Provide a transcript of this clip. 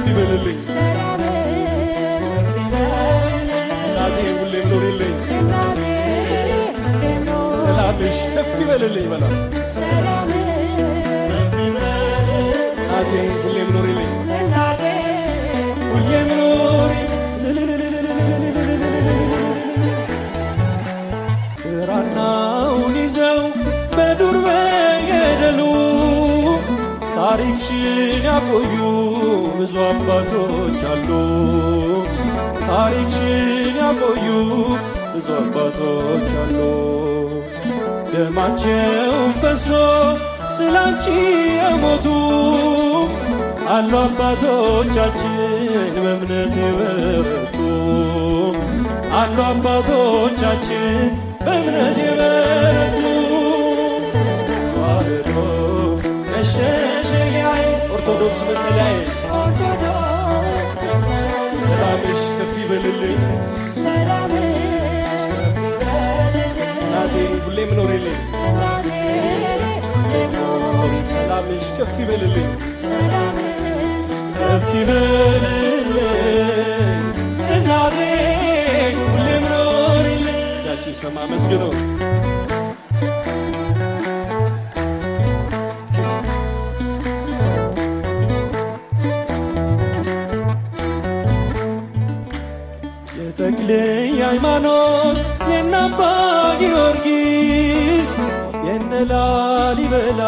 ይበልልኝ እናቴ ሁሌም ኑሪልኝ ሰላምሽ ከፍ ይበልልኝ በላ እናቴ ሁሌም ኑሪልኝ ሁሌም ኑሪ ብራናውን ይዘው በዱር በገደሉ ታሪክሽን ያቆዩ ብዙ አባቶች አሉ ታሪክሽን ያቆዩ ብዙ አባቶች አሉ ደማቸውን ፈሶ ስላንቺ የሞቱ አሉ አባቶቻችን በእምነት የበረቱ አሉ አባቶቻችን በእምነት የበረቱ ተዋህዶ መሸሸጊያዬ ኦርቶዶክስ መጠለያዬ ሰላምሽ ከፍ ይበልልኝ እናቴ ሁሌም ኑሪልኝ ሰላምሽ ከፍ ይበልልኝ ከፍ ይበልልኝ እናቴ ሁሌም ኑሪልኝ እጃችሁ ይሰማ መስግኖ የተክሌ ሃይማኖት የነ አባ ጊዮርጊስ የነ ላሊበላ